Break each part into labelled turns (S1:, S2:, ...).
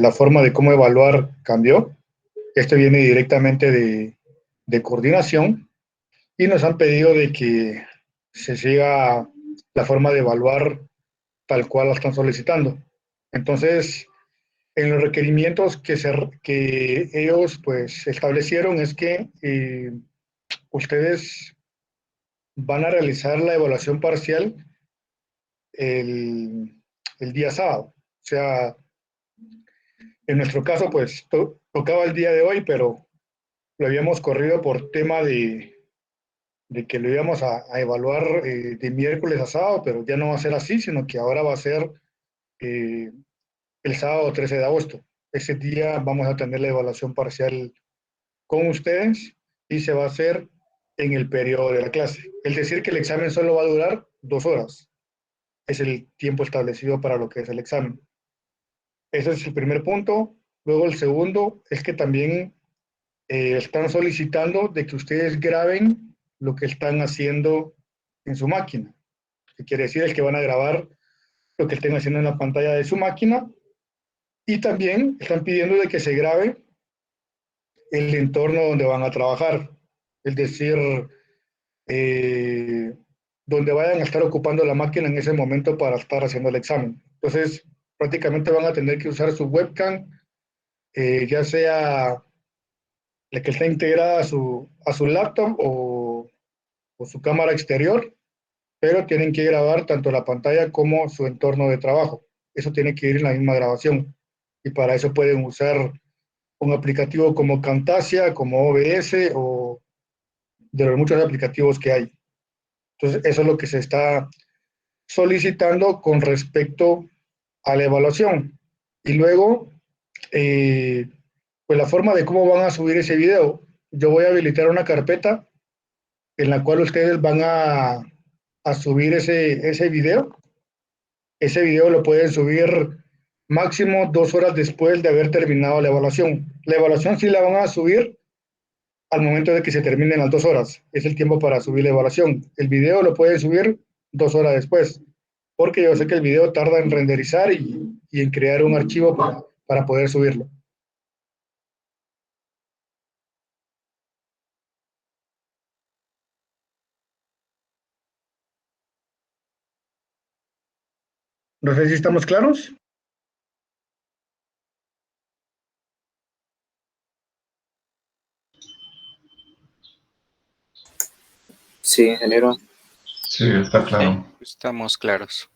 S1: la forma de cómo evaluar cambió. Esto viene directamente de coordinación y nos han pedido de que se siga la forma de evaluar tal cual la están solicitando. Entonces, en los requerimientos que ellos pues establecieron es que ustedes van a realizar la evaluación parcial el, el día sábado. O sea, en nuestro caso pues tocaba el día de hoy, pero lo habíamos corrido por tema de que lo íbamos a evaluar de miércoles a sábado, pero ya no va a ser así, sino que ahora va a ser eh, el sábado 13 de agosto. Ese día vamos a tener la evaluación parcial con ustedes y se va a hacer en el periodo de la clase. Es decir, que el examen solo va a durar 2 horas. Es el tiempo establecido para lo que es el examen. Ese es el primer punto. Luego el segundo es que también están solicitando de que ustedes graben lo que están haciendo en su máquina. ¿Qué quiere decir? Es que van a grabar lo que estén haciendo en la pantalla de su máquina y también están pidiendo de que se grabe el entorno donde van a trabajar. Es decir, eh, donde vayan a estar ocupando la máquina en ese momento para estar haciendo el examen. Entonces, prácticamente van a tener que usar su webcam, ya sea la que está integrada a su laptop o su cámara exterior, pero tienen que grabar tanto la pantalla como su entorno de trabajo. Eso tiene que ir en la misma grabación. Y para eso pueden usar un aplicativo como Camtasia, como OBS o de los muchos aplicativos que hay. Entonces, eso es lo que se está solicitando con respecto a la evaluación. Y luego, eh, pues la forma de cómo van a subir ese video. Yo voy a habilitar una carpeta en la cual ustedes van a subir ese video. Ese video lo pueden subir máximo 2 horas después de haber terminado la evaluación. La evaluación sí la van a subir al momento de que se terminen las 2 horas. Es el tiempo para subir la evaluación. El video lo pueden subir 2 horas después, porque yo sé que el video tarda en renderizar y en crear un archivo para poder subirlo. No sé si estamos claros.
S2: Sí, ingeniero.
S3: Sí, está claro.
S4: Sí, estamos claros.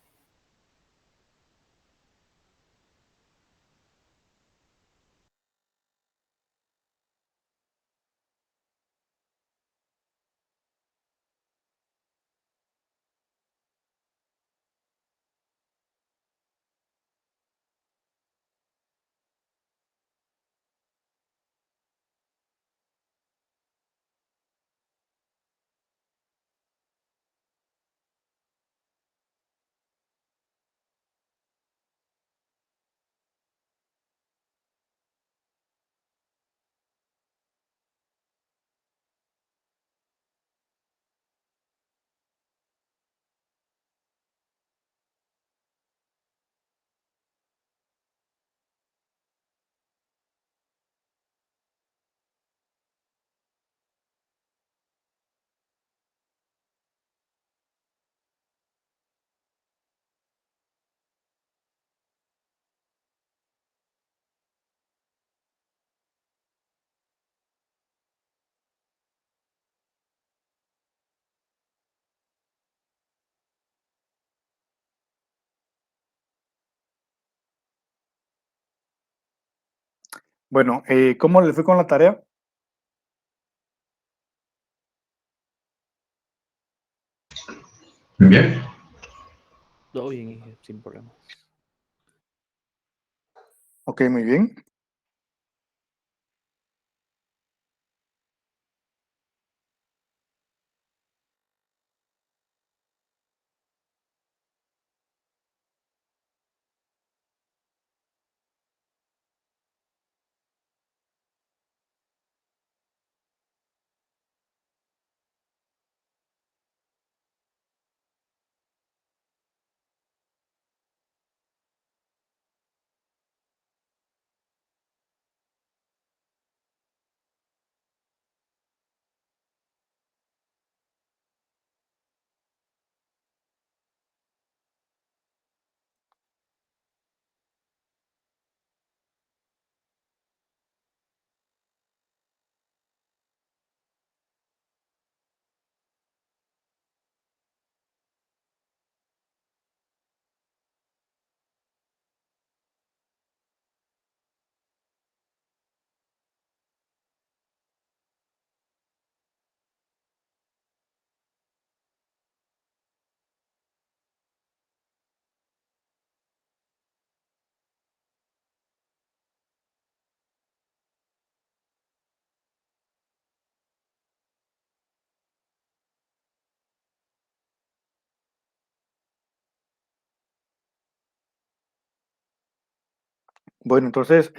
S1: Bueno, ¿cómo les fue con la tarea?
S3: Bien.
S5: Todo bien, sin problemas.
S1: Ok, muy bien. Bueno, entonces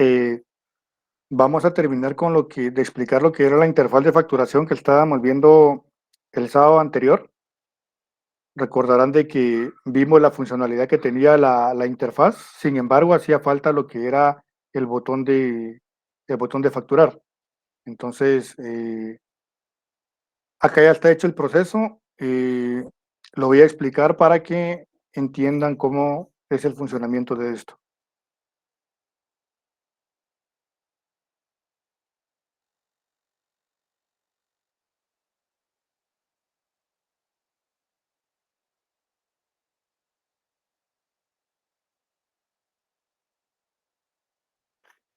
S1: vamos a terminar con de explicar lo que era la interfaz de facturación que estábamos viendo el sábado anterior. Recordarán de que vimos la funcionalidad que tenía la interfaz, sin embargo, hacía falta lo que era el el botón de facturar. Entonces, acá ya está hecho el proceso. Lo voy a explicar para que entiendan cómo es el funcionamiento de esto.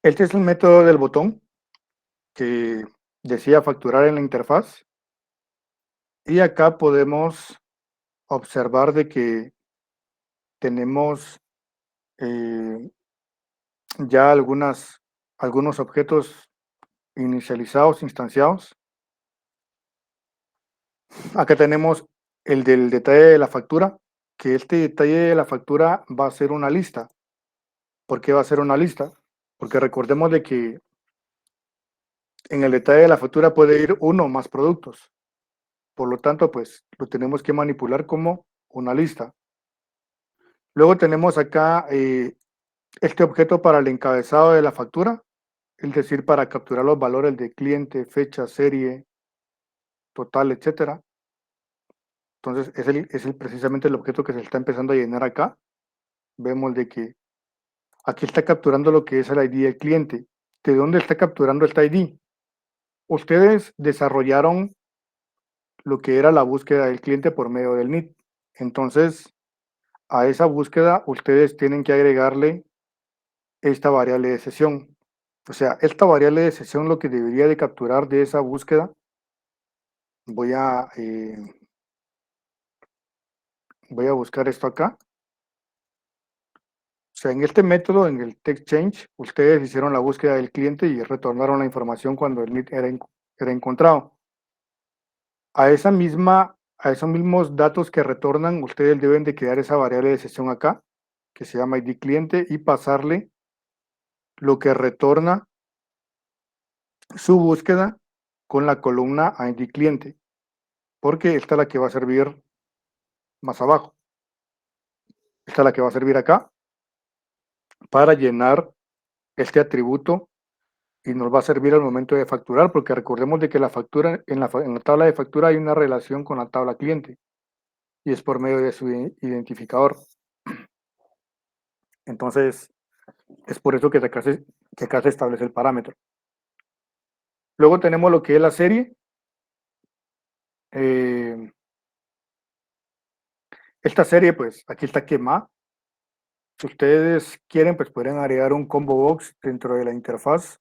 S1: Este es el método del botón que decía facturar en la interfaz. Y acá podemos observar de que tenemos ya algunos objetos inicializados, instanciados. Acá tenemos el del detalle de la factura, que este detalle de la factura va a ser una lista. ¿Por qué va a ser una lista? Porque recordemos de que en el detalle de la factura puede ir uno o más productos. Por lo tanto, pues lo tenemos que manipular como una lista. Luego tenemos acá este objeto para el encabezado de la factura, es decir, para capturar los valores de cliente, fecha, serie, total, etcétera. Entonces, precisamente el objeto que se está empezando a llenar acá. Vemos de que aquí está capturando lo que es el ID del cliente. ¿De dónde está capturando este ID? Ustedes desarrollaron lo que era la búsqueda del cliente por medio del NIT. Entonces, a esa búsqueda ustedes tienen que agregarle esta variable de sesión. O sea, esta variable de sesión lo que debería de capturar de esa búsqueda, voy a buscar esto acá. O sea, en este método, en el text change, ustedes hicieron la búsqueda del cliente y retornaron la información cuando el NIT era encontrado. A esos mismos datos que retornan, ustedes deben de crear esa variable de sesión acá, que se llama ID cliente, y pasarle lo que retorna su búsqueda con la columna ID cliente, porque esta es la que va a servir más abajo. Esta es la que va a servir acá para llenar este atributo y nos va a servir al momento de facturar, porque recordemos de que la factura, en la tabla de factura hay una relación con la tabla cliente y es por medio de su identificador. Entonces, es por eso que acá se establece el parámetro. Luego tenemos lo que es la serie. Esta serie, pues, aquí está quemada. Si ustedes quieren, pues pueden agregar un combo box dentro de la interfaz.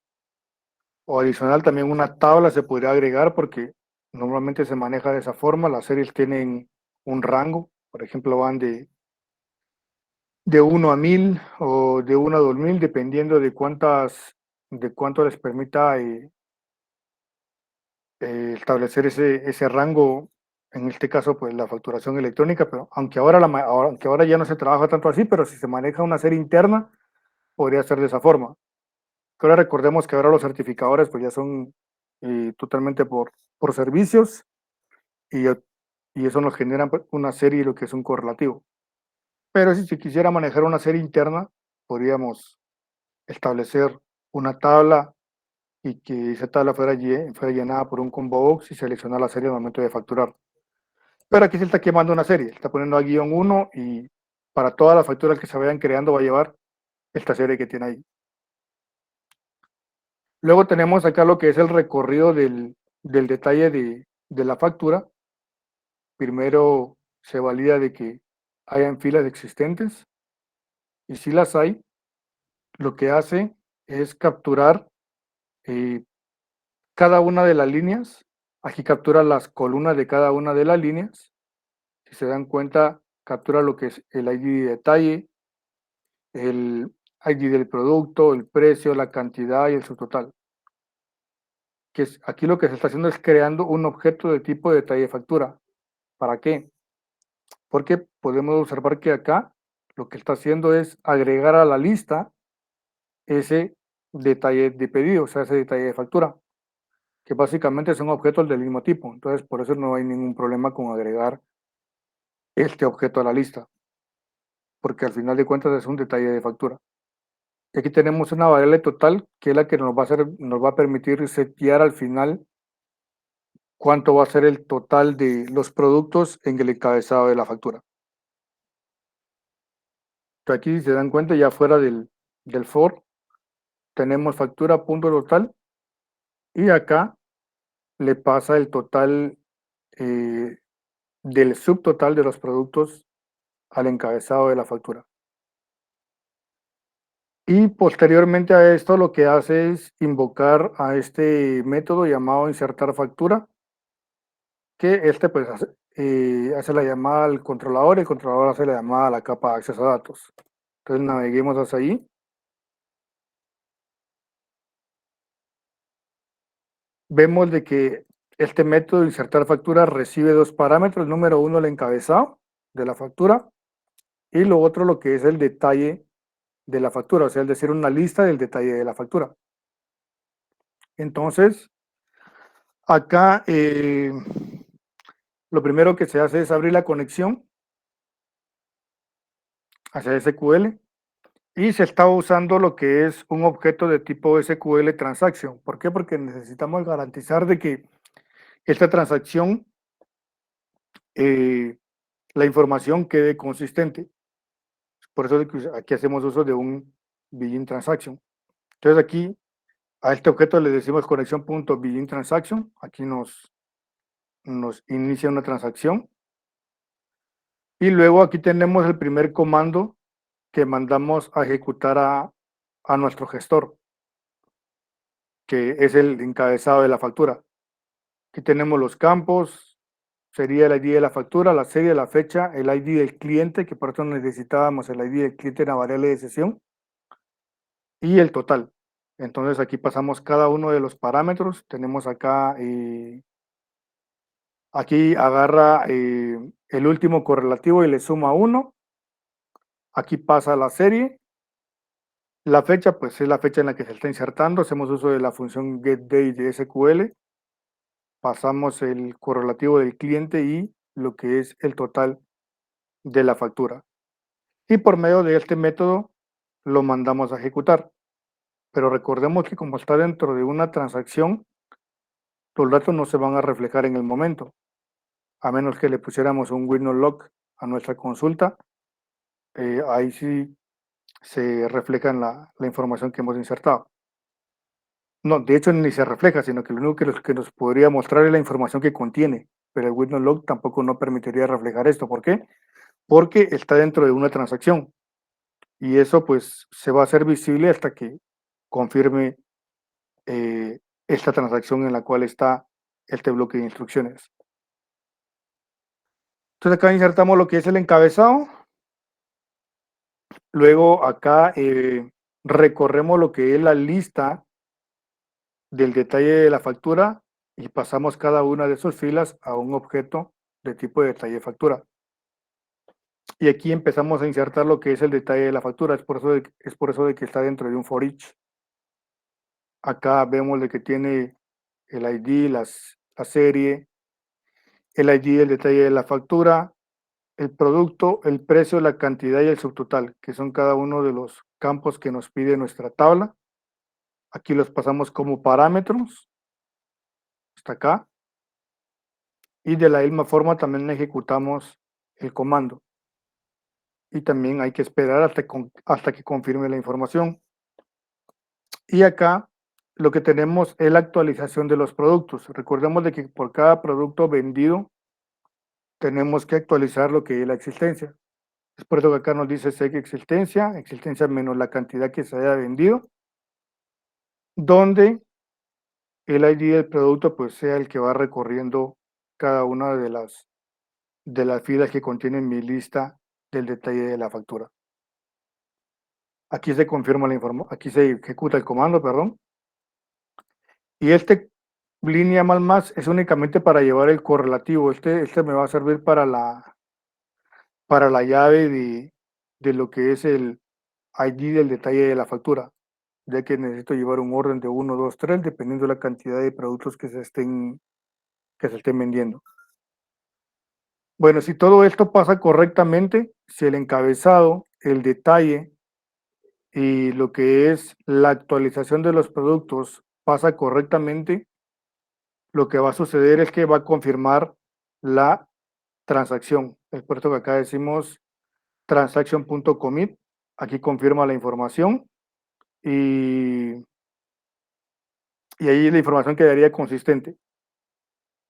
S1: O adicional también una tabla se podría agregar porque normalmente se maneja de esa forma. Las series tienen un rango. Por ejemplo, van de 1 a 1000 o de 1 a 2000, dependiendo de cuánto les permita establecer ese rango, en este caso, pues la facturación electrónica, pero aunque ahora ya no se trabaja tanto así, pero si se maneja una serie interna, podría ser de esa forma. Ahora recordemos que ahora los certificadores pues ya son totalmente por servicios y, y eso nos genera pues, una serie, lo que es un correlativo. Pero si se quisiera manejar una serie interna, podríamos establecer una tabla y que esa tabla fuera llenada por un combo box y seleccionar la serie al momento de facturar. Pero aquí se está quemando una serie, está poniendo a guión 1 y para todas las facturas que se vayan creando va a llevar esta serie que tiene ahí. Luego tenemos acá lo que es el recorrido del detalle de la factura. Primero se valida de que hayan filas existentes y si las hay, lo que hace es capturar cada una de las líneas. Aquí captura las columnas de cada una de las líneas. Si se dan cuenta, captura lo que es el ID de detalle, el ID del producto, el precio, la cantidad y el subtotal. Aquí lo que se está haciendo es creando un objeto de tipo de detalle de factura. ¿Para qué? Porque podemos observar que acá lo que está haciendo es agregar a la lista ese detalle de pedido, o sea, ese detalle de factura, que básicamente son objetos del mismo tipo. Entonces, por eso no hay ningún problema con agregar este objeto a la lista, porque al final de cuentas es un detalle de factura. Y aquí tenemos una variable total, que es la que nos va a permitir setear al final cuánto va a ser el total de los productos en el encabezado de la factura. Entonces aquí, si se dan cuenta, ya fuera del for, tenemos factura punto total, y acá le pasa el total del subtotal de los productos al encabezado de la factura. Y posteriormente a esto lo que hace es invocar a este método llamado insertar factura, que pues hace la llamada al controlador, y el controlador hace la llamada a la capa de acceso a datos. Entonces naveguemos hacia ahí. Vemos de que este método de insertar factura recibe dos parámetros. Número uno, el encabezado de la factura, y lo otro, lo que es el detalle de la factura, o sea, es decir, una lista del detalle de la factura. Entonces, acá lo primero que se hace es abrir la conexión hacia SQL, y se está usando lo que es un objeto de tipo SQL Transaction. ¿Por qué? Porque necesitamos garantizar de que esta transacción, la información quede consistente. Por eso aquí hacemos uso de un begin transaction. Entonces aquí a este objeto le decimos conexión.begin transaction. Aquí nos inicia una transacción. Y luego aquí tenemos el primer comando que mandamos a ejecutar a nuestro gestor, que es el encabezado de la factura. Aquí tenemos los campos, sería el ID de la factura, la serie, la fecha, el ID del cliente, que por eso necesitábamos el ID del cliente en la variable de sesión, y el total. Entonces aquí pasamos cada uno de los parámetros. Tenemos acá, aquí agarra el último correlativo y le suma 1. Aquí pasa la serie. La fecha, pues es la fecha en la que se está insertando. Hacemos uso de la función getDate de SQL. Pasamos el correlativo del cliente y lo que es el total de la factura. Y por medio de este método lo mandamos a ejecutar. Pero recordemos que como está dentro de una transacción, los datos no se van a reflejar en el momento, a menos que le pusiéramos un window log a nuestra consulta. Ahí sí se refleja la información que hemos insertado. No, de hecho ni se refleja, sino que lo único que nos podría mostrar es la información que contiene, pero el window log tampoco no permitiría reflejar esto. ¿Por qué? Porque está dentro de una transacción, y eso pues se va a hacer visible hasta que confirme esta transacción en la cual está este bloque de instrucciones. Entonces acá insertamos lo que es el encabezado. Luego acá recorremos lo que es la lista del detalle de la factura y pasamos cada una de sus filas a un objeto de tipo de detalle de factura. Y aquí empezamos a insertar lo que es el detalle de la factura. Es por eso de que está dentro de un for each. Acá vemos de que tiene el ID, la serie, el ID del detalle de la factura, el producto, el precio, la cantidad y el subtotal, que son cada uno de los campos que nos pide nuestra tabla. Aquí los pasamos como parámetros, hasta acá. Y de la misma forma también ejecutamos el comando. Y también hay que esperar hasta que confirme la información. Y acá lo que tenemos es la actualización de los productos. Recordemos de que por cada producto vendido tenemos que actualizar lo que es la existencia. Es por eso que acá nos dice sec existencia menos la cantidad que se haya vendido, donde el ID del producto pues sea el que va recorriendo cada una de las filas que contienen mi lista del detalle de la factura. Aquí se confirma la información, aquí se ejecuta el comando, perdón. Y línea más es únicamente para llevar el correlativo. Este me va a servir para la llave de lo que es el ID del detalle de la factura.
S4: ya que necesito llevar un orden de 1, 2, 3, dependiendo de la cantidad de productos que se estén vendiendo. Bueno, si todo esto pasa correctamente, si el encabezado, el detalle y lo que es la actualización de los productos pasa correctamente, lo que va a suceder es que va a confirmar la transacción. Es por esto que acá decimos transaction.commit. Aquí confirma la información y ahí la información quedaría consistente.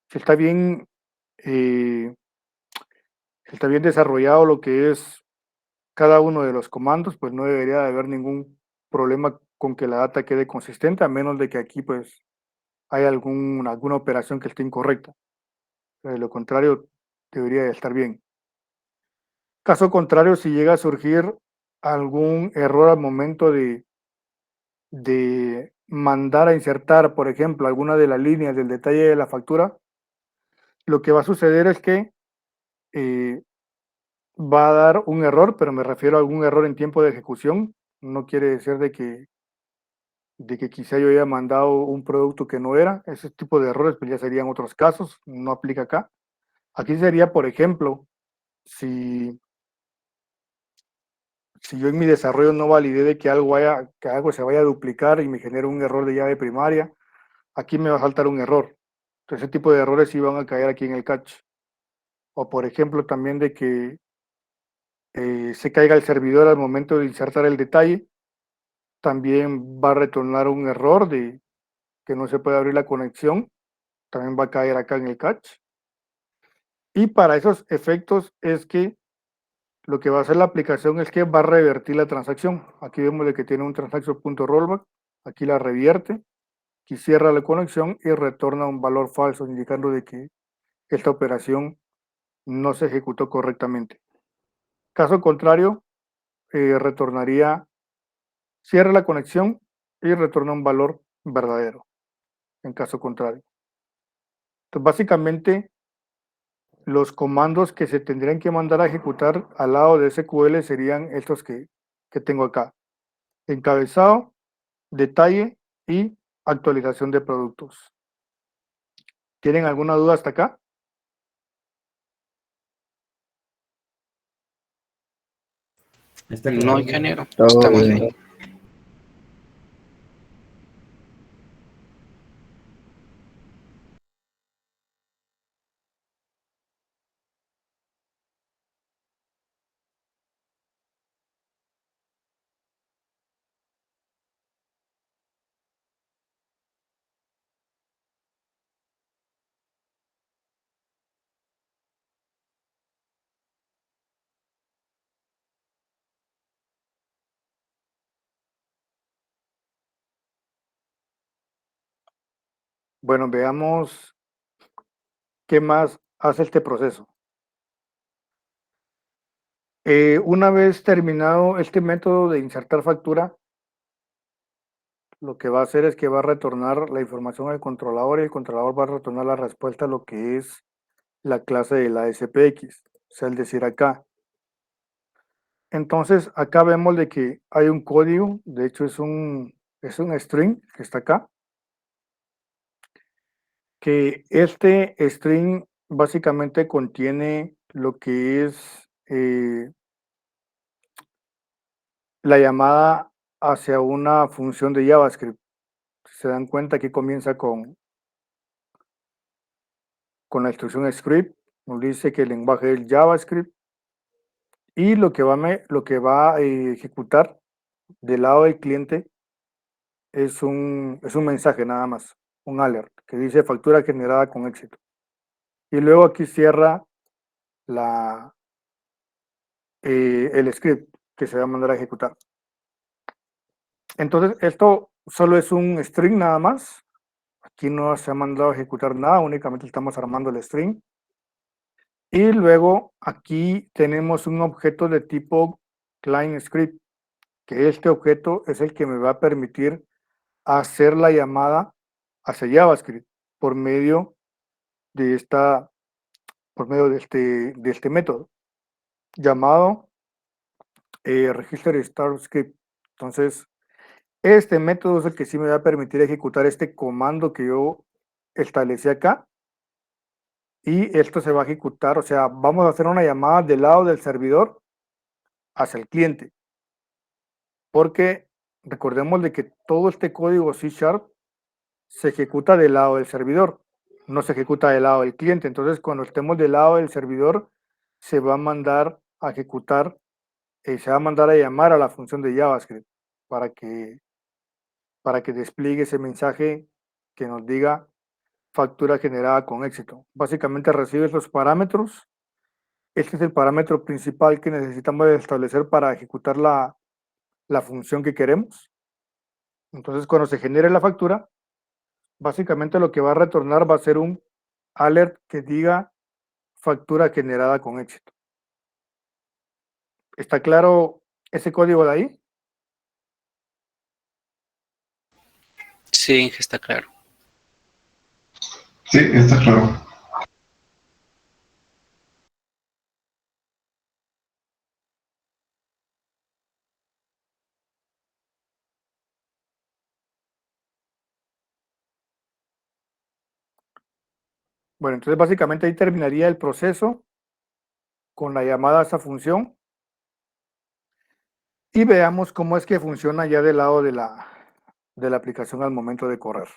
S4: Si está bien, está bien desarrollado lo que es cada uno de los comandos, pues no debería de haber ningún problema con que la data quede consistente, a menos de que aquí pues hay alguna operación que esté incorrecta. De lo contrario, debería de estar bien. Caso contrario, si llega a surgir algún error al momento de mandar a insertar, por ejemplo, alguna de las líneas del detalle de la factura, lo que va a suceder es que va a dar un error, pero me refiero a algún error en tiempo de ejecución. No quiere decir de que quizá yo haya mandado un producto que no era. Ese tipo de errores pues ya serían otros casos, no aplica acá. Aquí sería, por ejemplo, si yo en mi desarrollo no validé de que algo se vaya a duplicar y me genera un error de llave primaria, aquí me va a saltar un error. Entonces, ese tipo de errores sí van a caer aquí en el catch. O por ejemplo, también de que se caiga el servidor al momento de insertar el detalle, también va a retornar un error de que no se puede abrir la conexión, también va a caer acá en el catch. Y para esos efectos es que lo que va a hacer la aplicación es que va a revertir la transacción. Aquí vemos de que tiene un transaction.rollback, aquí la revierte, aquí cierra la conexión y retorna un valor falso, indicando de que esta operación no se ejecutó correctamente. Caso contrario, retornaría, cierra la conexión y retorna un valor verdadero, en caso contrario. Entonces, básicamente, los comandos que se tendrían que mandar a ejecutar al lado de SQL serían estos que tengo acá. Encabezado, detalle y actualización de productos. ¿Tienen alguna duda hasta acá?
S2: No, ingeniero,
S6: Todo
S2: estamos
S6: bien.
S2: bien.
S4: Bueno, veamos qué más hace este proceso. Una vez terminado este método de insertar factura, lo que va a hacer es que va a retornar la información al controlador y el controlador va a retornar la respuesta a lo que es la clase de la SPX, o sea, es decir, acá. Entonces, acá vemos de que hay un código, de hecho es un string que está acá, que este string básicamente contiene lo que es la llamada hacia una función de JavaScript. Si se dan cuenta, aquí comienza con la instrucción script, nos dice que el lenguaje es JavaScript y lo que va a ejecutar del lado del cliente es un mensaje nada más, un alert, que dice factura generada con éxito. Y luego aquí cierra el script que se va a mandar a ejecutar. Entonces, esto solo es un string nada más. Aquí no se ha mandado a ejecutar nada, únicamente estamos armando el string. Y luego aquí tenemos un objeto de tipo client script, que este objeto es el que me va a permitir hacer la llamada hacia JavaScript por medio de este método llamado register start script. Entonces, Este método es el que sí me va a permitir ejecutar este comando que yo establecí acá. Y esto se va a ejecutar, o sea, vamos a hacer una llamada del lado del servidor hacia el cliente. Porque recordemos de que todo este código C# se ejecuta del lado del servidor, no se ejecuta del lado del cliente. Entonces, cuando estemos del lado del servidor, se va a mandar a ejecutar, se va a mandar a llamar a la función de JavaScript para que despliegue ese mensaje que nos diga factura generada con éxito. Básicamente recibes los parámetros. Este es el parámetro principal que necesitamos establecer para ejecutar la función que queremos. Entonces, cuando se genere la factura, básicamente lo que va a retornar va a ser un alert que diga factura generada con éxito. ¿Está claro ese código de ahí?
S2: Sí, está claro.
S3: Sí, está claro.
S4: Bueno, entonces básicamente ahí terminaría el proceso con la llamada a esa función. Y veamos cómo es que funciona ya del lado de la aplicación al momento de correr.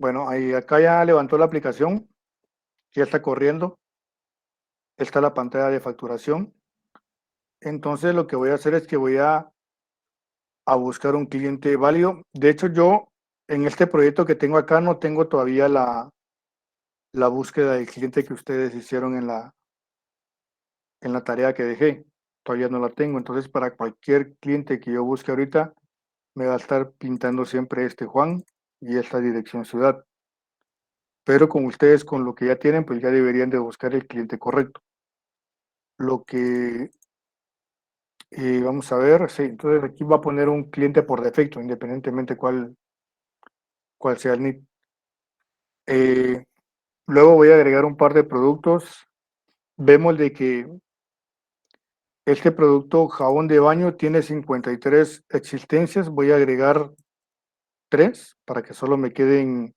S4: Bueno, ahí acá ya levantó la aplicación, ya está corriendo. Está la pantalla de facturación. Entonces lo que voy a hacer es que voy a buscar un cliente válido. De hecho, yo en este proyecto que tengo acá no tengo todavía la búsqueda del cliente que ustedes hicieron en la tarea que dejé. Todavía no la tengo. Entonces, para cualquier cliente que yo busque ahorita, me va a estar pintando siempre este Juan y esta dirección ciudad. Pero con ustedes, con lo que ya tienen, pues ya deberían de buscar el cliente correcto. Lo que vamos a ver, sí, entonces aquí va a poner un cliente por defecto, independientemente cuál sea el NID. Luego voy a agregar un par de productos. Vemos de que este producto jabón de baño tiene 53 existencias. Voy a agregar 3 para que solo me queden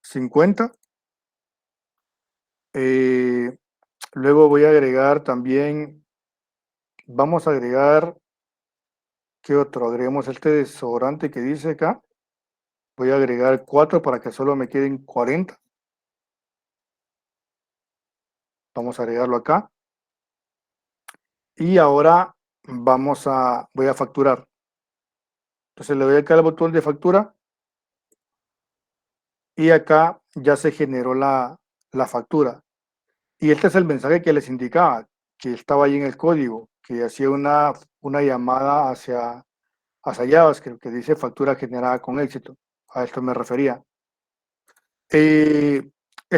S4: 50. Luego voy a agregar también, vamos a agregar, ¿qué otro? Agregamos este desodorante que dice acá. Voy a agregar 4 para que solo me queden 40. Vamos a agregarlo acá. Y ahora voy a facturar. Entonces le doy acá al botón de factura y acá ya se generó la factura. Y este es el mensaje que les indicaba, que estaba ahí en el código, que hacía una llamada hacia JavaScript, que dice factura generada con éxito. A esto me refería. El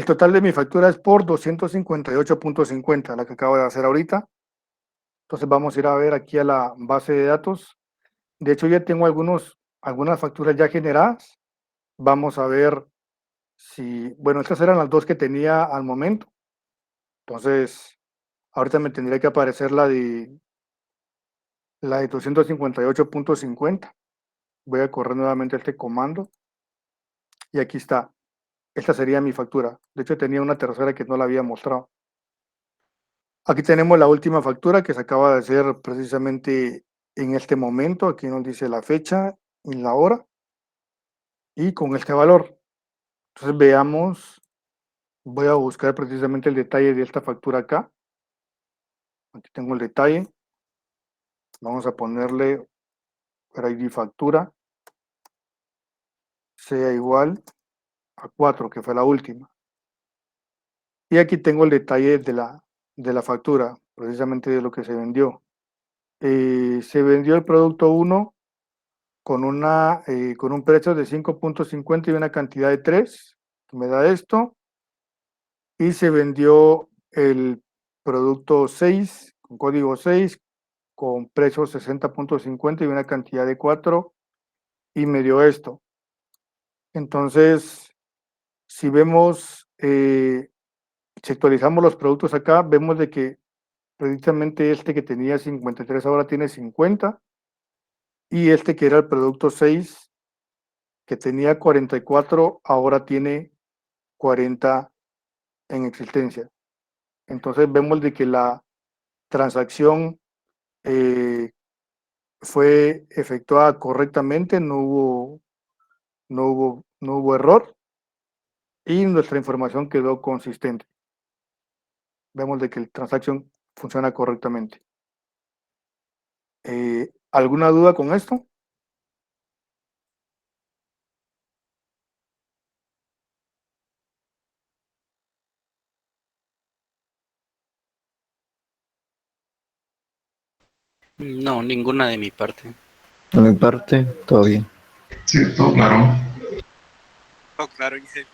S4: total de mi factura es por 258.50, la que acabo de hacer ahorita. Entonces vamos a ir a ver aquí a la base de datos. De hecho, ya tengo algunas facturas ya generadas. Vamos a ver si, bueno, estas eran las dos que tenía al momento. Entonces, ahorita me tendría que aparecer la de 258.50. Voy a correr nuevamente este comando. Y aquí está. Esta sería mi factura. De hecho, tenía una tercera que no la había mostrado. Aquí tenemos la última factura que se acaba de hacer precisamente en este momento. Aquí nos dice la fecha y la hora. y con este valor. Entonces veamos, voy a buscar precisamente el detalle de esta factura acá. Aquí tengo el detalle. Vamos a ponerle para ID factura sea igual a 4, que fue la última. Y aquí tengo el detalle de la factura, precisamente de lo que se vendió. Se vendió el producto 1 con un precio de 5.50 y una cantidad de 3, que me da esto. Y se vendió el producto 6, con código 6, con precio 60.50 y una cantidad de 4, y me dio esto. Entonces, si vemos, si actualizamos los productos acá, vemos de que precisamente este que tenía 53 ahora tiene 50, y este que era el producto 6, que tenía 44, ahora tiene 40 en existencia. Entonces vemos de que la transacción fue efectuada correctamente, no hubo error, y nuestra información quedó consistente. Vemos de que la transacción funciona correctamente. ¿Alguna duda con esto?
S5: No, ninguna de mi parte.
S6: De mi parte, todo bien.
S3: Sí, todo claro.
S7: Oh, claro, Inge.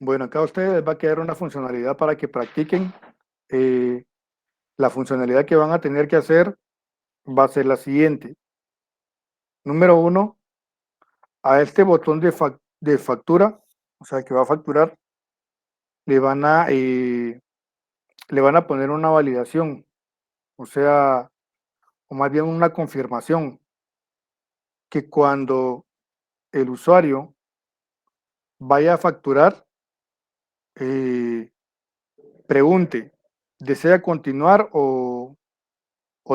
S4: Bueno, acá a ustedes les va a quedar una funcionalidad para que practiquen. La funcionalidad que van a tener que hacer va a ser la siguiente. Número 1, a este botón de factura, o sea, que va a facturar, le van a poner una validación, o sea, o más bien una confirmación, que cuando el usuario vaya a facturar, pregunte, ¿desea continuar o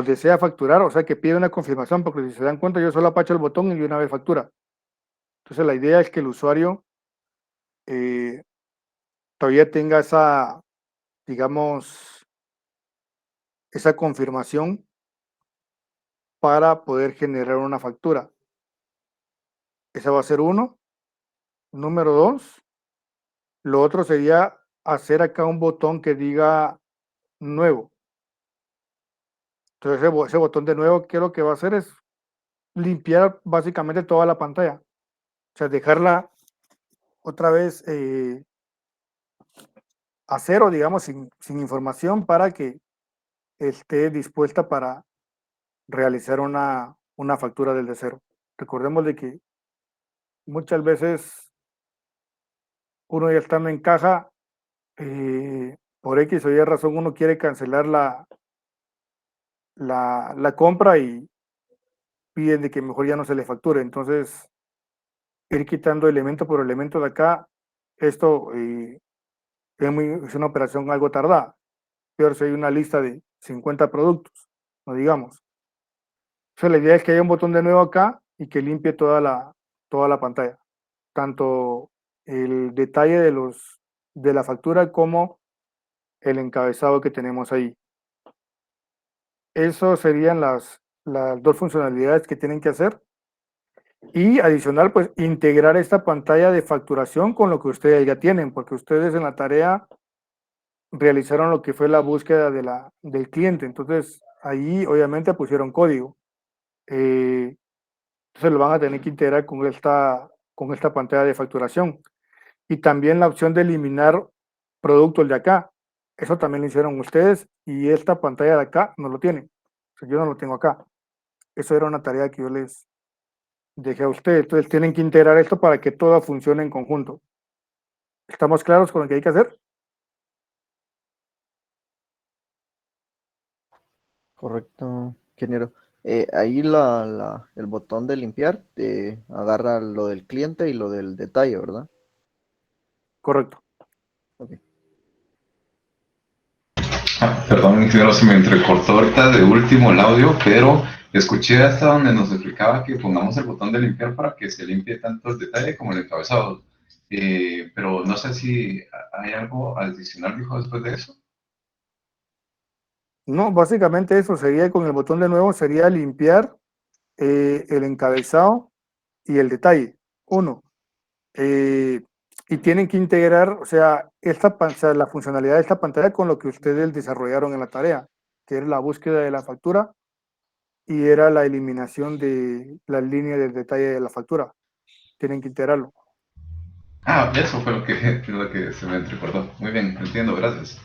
S4: desea facturar? O sea, que pide una confirmación, porque si se dan cuenta, yo solo apacho el botón y de una vez factura. Entonces, la idea es que el usuario todavía tenga esa, digamos, esa confirmación para poder generar una factura. Esa va a ser uno. Número 2, lo otro sería hacer acá un botón que diga nuevo. Entonces, ese botón de nuevo, ¿qué lo que va a hacer? Es limpiar básicamente toda la pantalla. O sea, dejarla otra vez a cero, digamos, sin información, para que esté dispuesta para realizar una factura desde cero. Recordemos de que muchas veces uno ya estando en caja, por X o Y razón, uno quiere cancelar la compra y piden de que mejor ya no se le facture. Entonces, ir quitando elemento por elemento de acá, esto es una operación algo tardada. Peor si hay una lista de 50 productos, no digamos. Entonces, la idea es que haya un botón de nuevo acá y que limpie toda toda la pantalla, tanto el detalle de la factura como el encabezado que tenemos ahí. Eso serían las dos funcionalidades que tienen que hacer. Y adicional, pues integrar esta pantalla de facturación con lo que ustedes ya tienen, porque ustedes en la tarea realizaron lo que fue la búsqueda del cliente. Entonces, ahí obviamente pusieron código. Entonces lo van a tener que integrar con esta pantalla de facturación. Y también la opción de eliminar productos de acá. Eso también lo hicieron ustedes y esta pantalla de acá no lo tienen. O sea, yo no lo tengo acá. Eso era una tarea que yo les dejé a ustedes. Entonces tienen que integrar esto para que todo funcione en conjunto. ¿Estamos claros con lo que hay que hacer?
S6: Correcto, ingeniero. Ahí el botón de limpiar te agarra lo del cliente y lo del detalle, ¿verdad?
S4: Correcto.
S6: Ok.
S3: Perdón, ingeniero, se me entrecortó ahorita de último el audio, pero escuché hasta donde nos explicaba que pongamos el botón de limpiar para que se limpie tanto el detalle como el encabezado. Pero no sé si hay algo adicional, dijo, después de eso.
S4: No, básicamente eso sería con el botón de nuevo, sería limpiar el encabezado y el detalle. Uno. Y tienen que integrar, o sea, o sea, la funcionalidad de esta pantalla con lo que ustedes desarrollaron en la tarea, que era la búsqueda de la factura y era la eliminación de la línea del detalle de la factura. Tienen que integrarlo.
S3: Ah, eso fue lo que se me entrecortó. Muy bien, entiendo, gracias.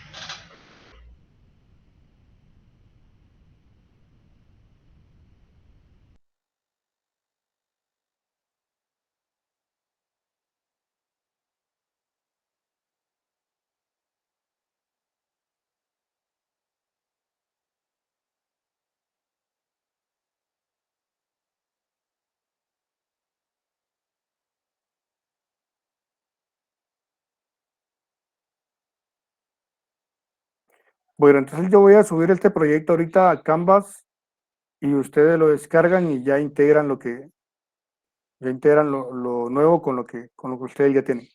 S4: Bueno, entonces yo voy a subir este proyecto ahorita a Canvas y ustedes lo descargan y ya integran lo nuevo con lo que ustedes ya tienen.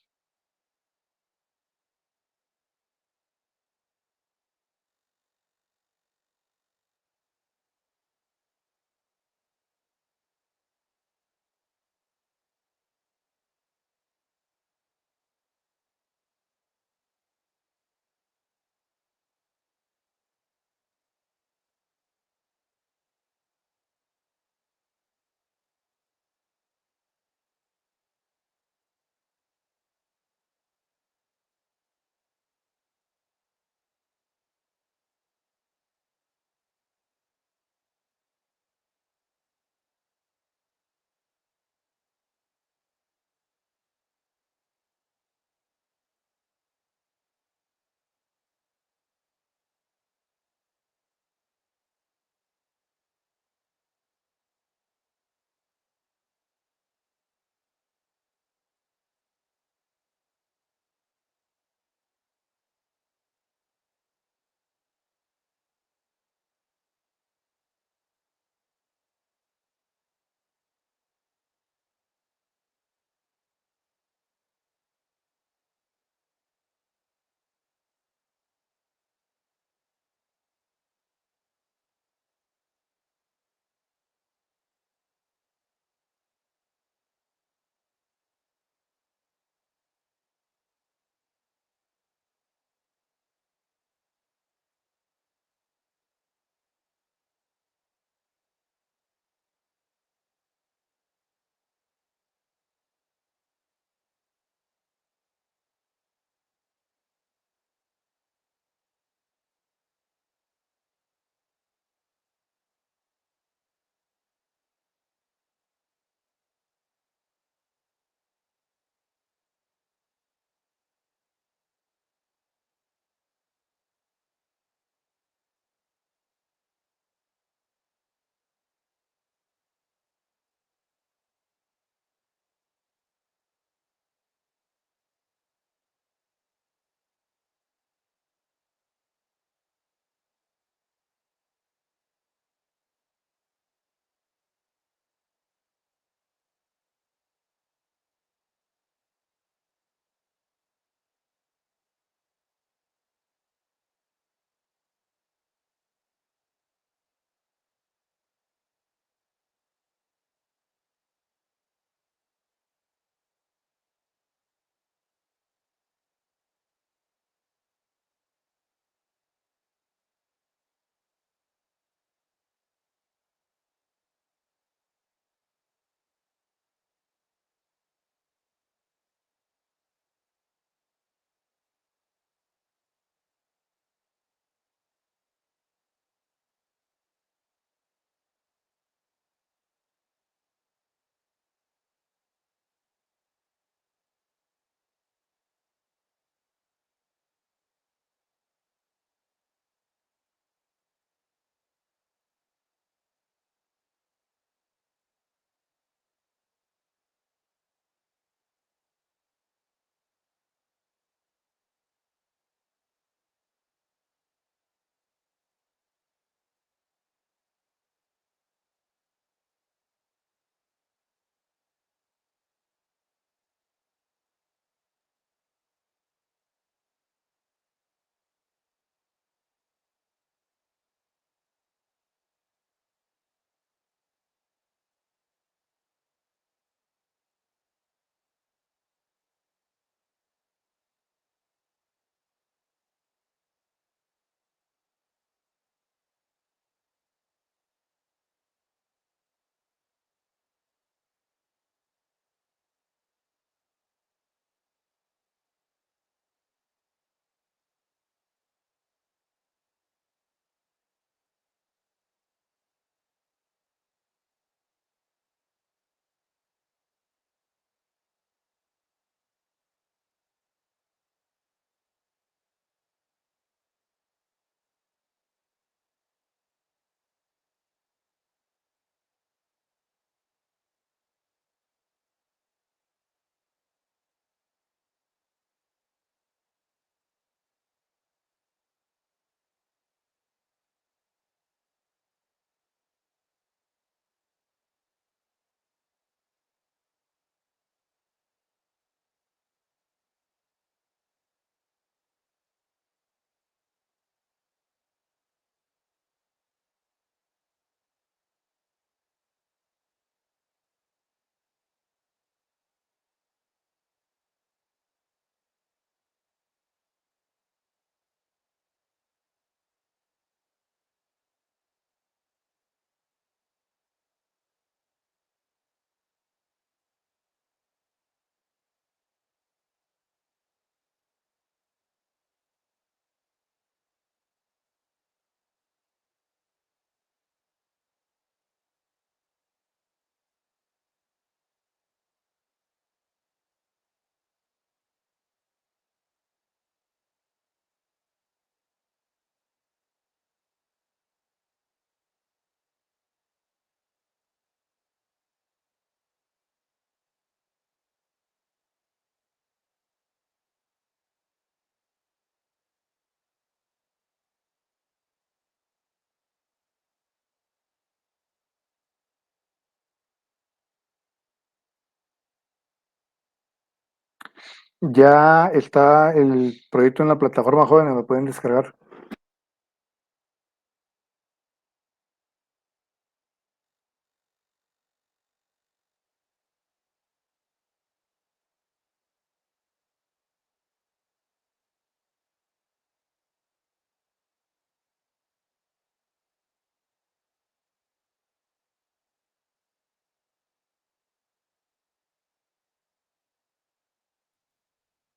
S4: Ya está el proyecto en la plataforma Jóvenes, lo pueden descargar.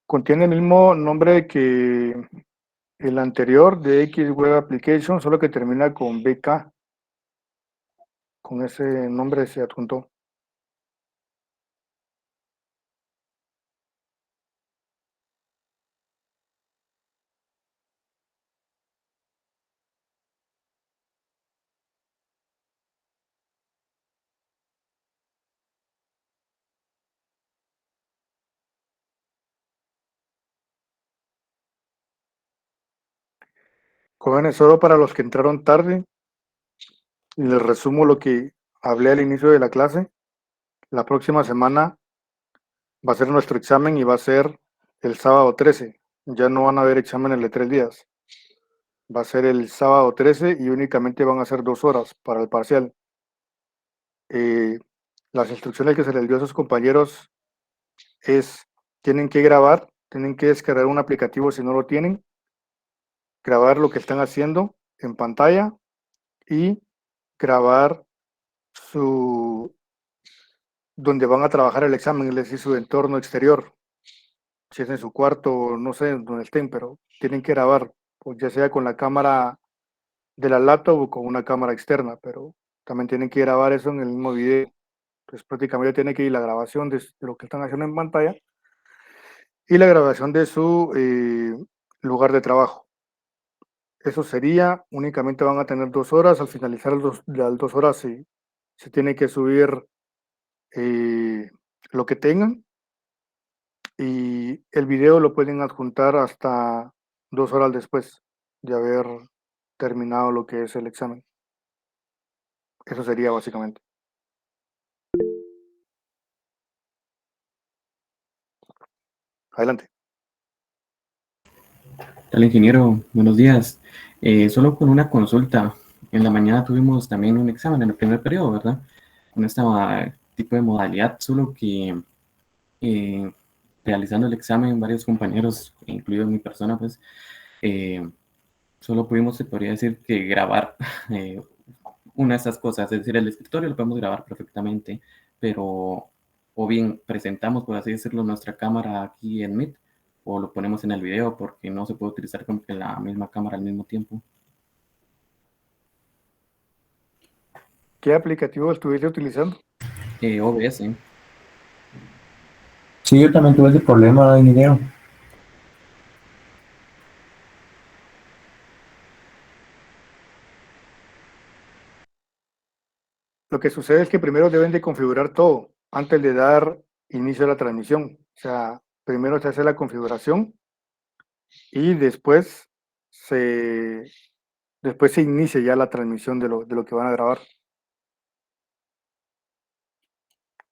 S4: Contiene el mismo nombre que el anterior de X Web Application, solo que termina con BK. Con ese nombre se adjuntó. Jóvenes, solo para los que entraron tarde, y les resumo lo que hablé al inicio de la clase. La próxima semana va a ser nuestro examen y va a ser el sábado 13. Ya no van a haber exámenes de 3 días. Va a ser el sábado 13 y únicamente van a ser 2 horas para el parcial. Las instrucciones que se les dio a sus compañeros es, tienen que grabar, tienen que descargar un aplicativo si no lo tienen, grabar lo que están haciendo en pantalla y grabar donde van a trabajar el examen, es decir, su entorno exterior, si es en su cuarto, no sé, donde estén, pero tienen que grabar, pues ya sea con la cámara de la laptop o con una cámara externa, pero también tienen que grabar eso en el mismo video. Entonces prácticamente tiene que ir la grabación de lo que están haciendo en pantalla y la grabación de su lugar de trabajo. Eso sería, únicamente van a tener 2 horas, al finalizar las 2 horas se tiene que subir lo que tengan y el video lo pueden adjuntar hasta 2 horas después de haber terminado lo que es el examen. Eso sería básicamente. Adelante.
S8: Hola ingeniero, buenos días. Solo con una consulta. En la mañana tuvimos también un examen en el primer periodo, ¿verdad? Con este tipo de modalidad, solo que eh, realizando el examen, varios compañeros, incluido mi persona, pues, eh, solo pudimos, se podría decir, que grabar una de esas cosas. Es decir, el escritorio lo podemos grabar perfectamente, pero o bien presentamos, por así decirlo, nuestra cámara aquí en Meet, o lo ponemos en el video porque no se puede utilizar como que la misma cámara al mismo tiempo.
S4: ¿Qué aplicativo estuviste utilizando?
S8: OBS.
S9: Sí, yo también tuve ese problema, ingeniero.
S4: Lo que sucede es que primero deben de configurar todo antes de dar inicio a la transmisión. O sea, primero se hace la configuración y después se inicia ya la transmisión de lo que van a grabar.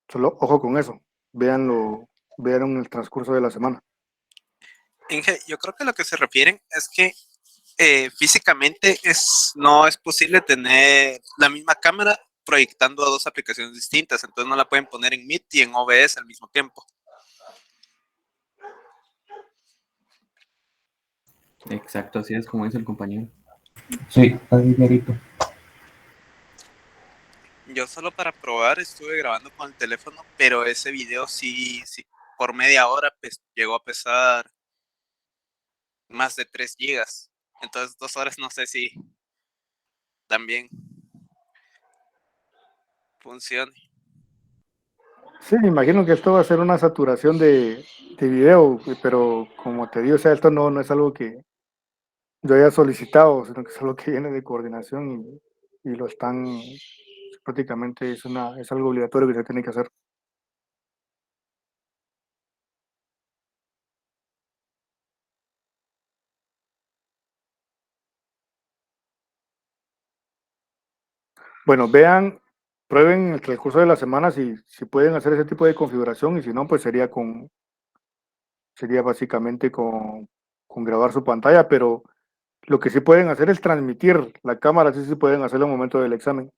S4: Solo ojo con eso. Vean en el transcurso de la semana.
S7: Inge, yo creo que lo que se refieren es que físicamente no es posible tener la misma cámara proyectando a dos aplicaciones distintas, entonces no la pueden poner en Meet y en OBS al mismo tiempo.
S8: Exacto, así es como dice el compañero.
S9: Sí, así clarito.
S7: Yo solo para probar estuve grabando con el teléfono, pero ese video sí, por media hora pues, llegó a pesar más de 3 gigas. Entonces 2 horas no sé si también funcione.
S4: Sí, me imagino que esto va a ser una saturación de video, pero como te digo, o sea, esto no es algo que yo haya solicitado, sino que es algo que viene de coordinación y lo están, prácticamente es algo obligatorio que se tiene que hacer. Bueno, prueben en el transcurso de la semana si pueden hacer ese tipo de configuración y si no, pues sería sería básicamente con grabar su pantalla, pero lo que sí pueden hacer es transmitir la cámara, sí pueden hacerlo en el momento del examen.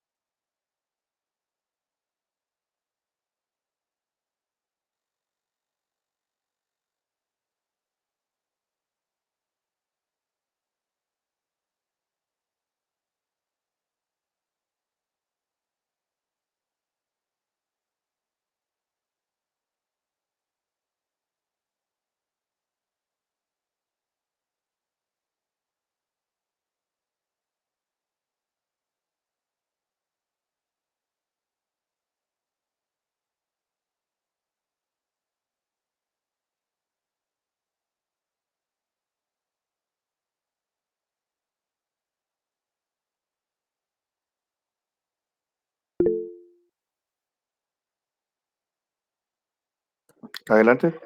S4: Adelante.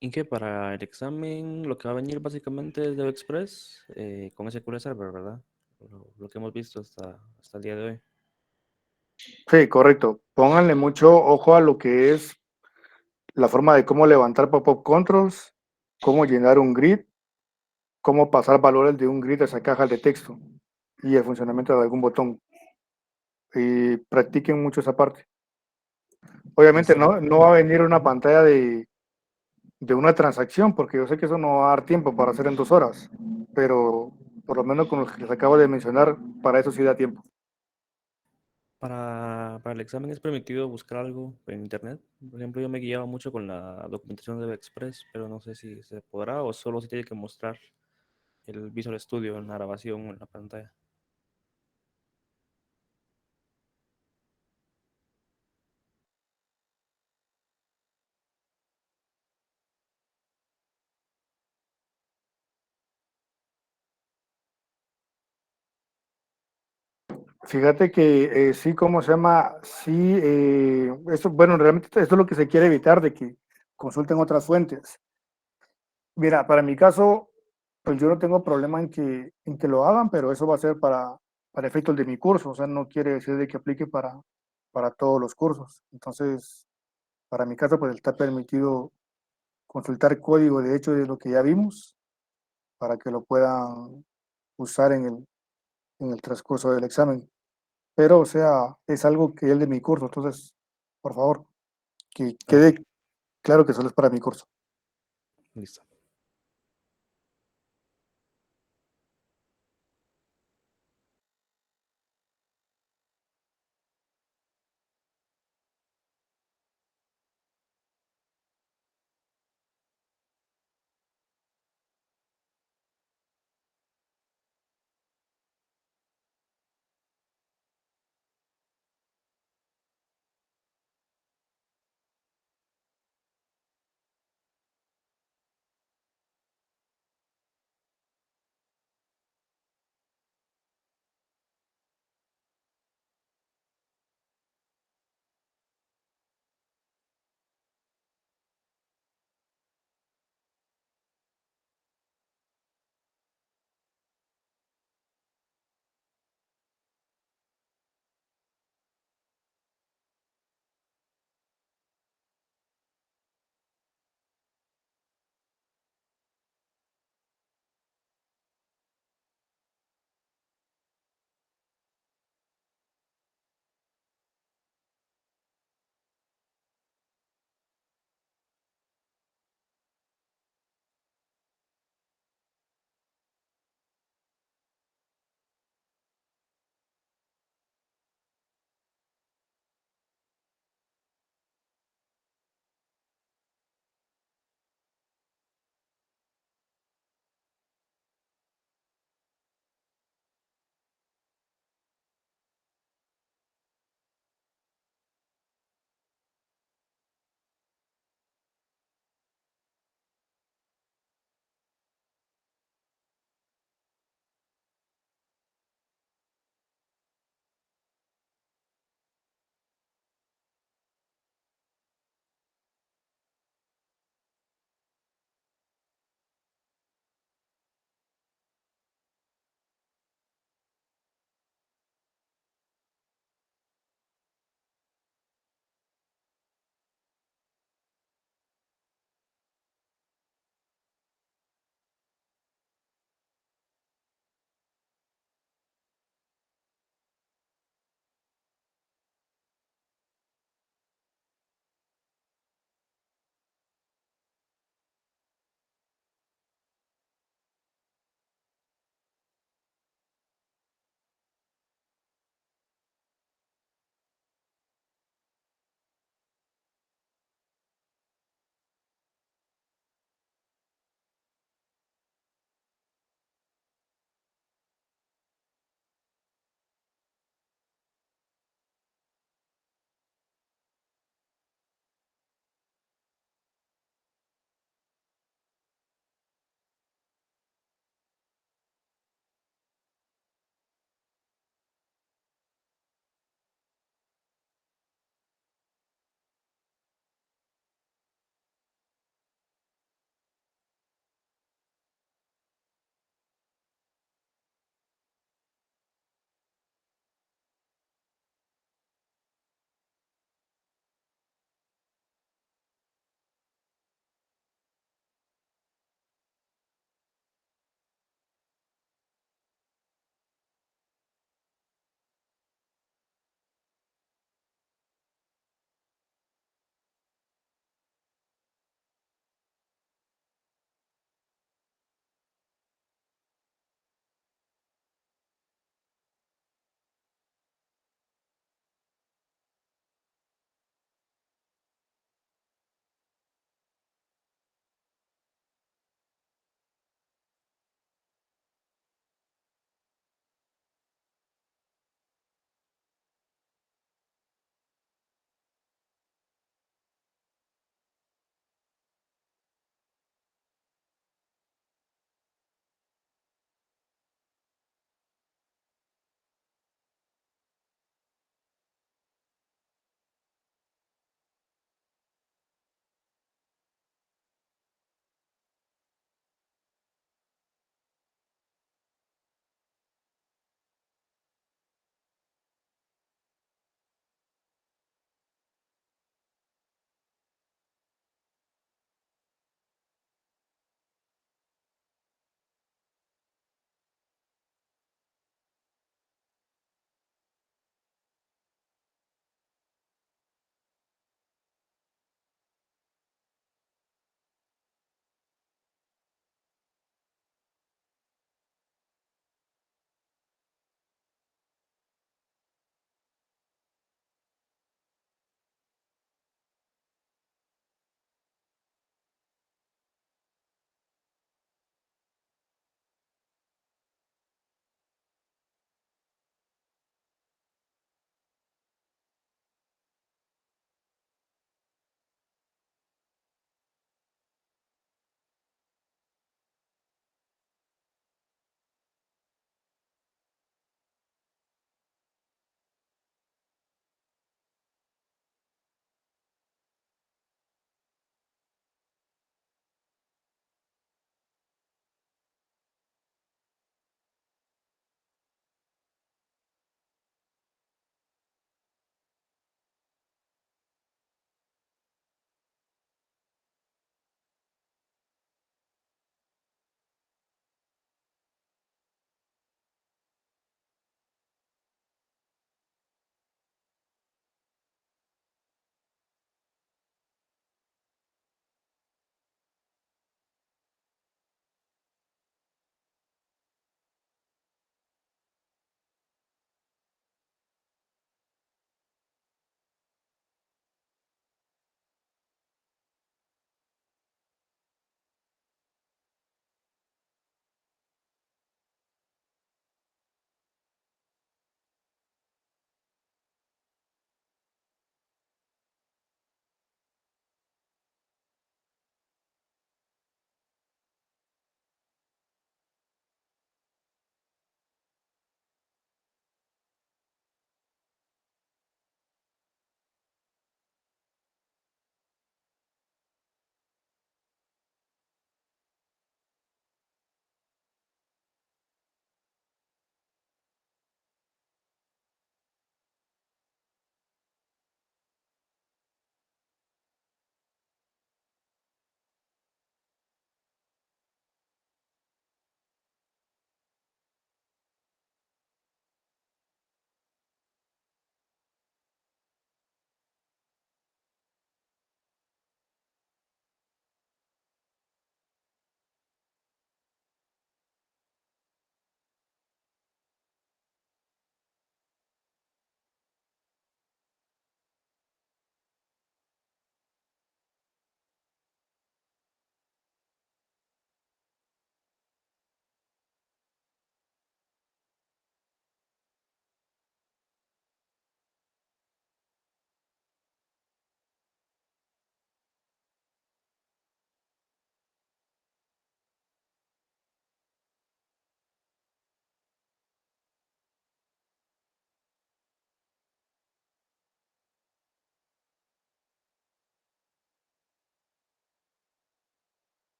S10: ¿Y qué para el examen lo que va a venir básicamente es de Express con SQL Server, ¿verdad? Lo que hemos visto hasta el día de hoy.
S4: Sí, correcto. Pónganle mucho ojo a lo que es la forma de cómo levantar pop-up controls, cómo llenar un grid, cómo pasar valores de un grid a esa caja de texto y el funcionamiento de algún botón. Y practiquen mucho esa parte. Obviamente
S10: Listo.
S4: no va a venir una pantalla de una transacción, porque yo sé que eso no va a dar tiempo para hacer en 2 horas, pero por lo menos con lo que les acabo de mencionar, para eso sí da tiempo.
S10: Para el examen es permitido buscar algo en internet. Por ejemplo, yo me guiaba mucho con la documentación de Express, pero no sé si se podrá o solo se tiene que mostrar el Visual Studio en la grabación o en la pantalla.
S4: Fíjate que sí, ¿cómo se llama? Sí, eso, bueno, realmente esto es lo que se quiere evitar, de que consulten otras fuentes. Mira, para mi caso, pues yo no tengo problema en que lo hagan, pero eso va a ser para efectos de mi curso, o sea, no quiere decir de que aplique para todos los cursos. Entonces, para mi caso, pues está permitido consultar código de hecho de lo que ya vimos para que lo puedan usar en el transcurso del examen. Pero, o sea, es algo que es de mi curso, entonces, por favor, que
S10: Ah, ok,
S4: quede claro que solo es para mi curso.
S10: listo.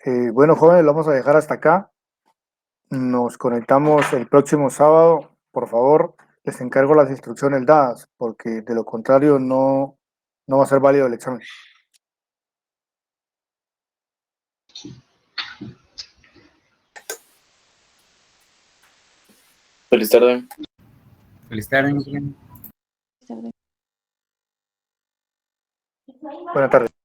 S4: Bueno, jóvenes, lo vamos a dejar hasta acá. Nos conectamos el próximo sábado. Por favor, les encargo las instrucciones dadas, porque de lo contrario no va a ser válido el examen.
S2: Feliz tarde.
S8: Feliz tarde.
S4: Buenas tardes.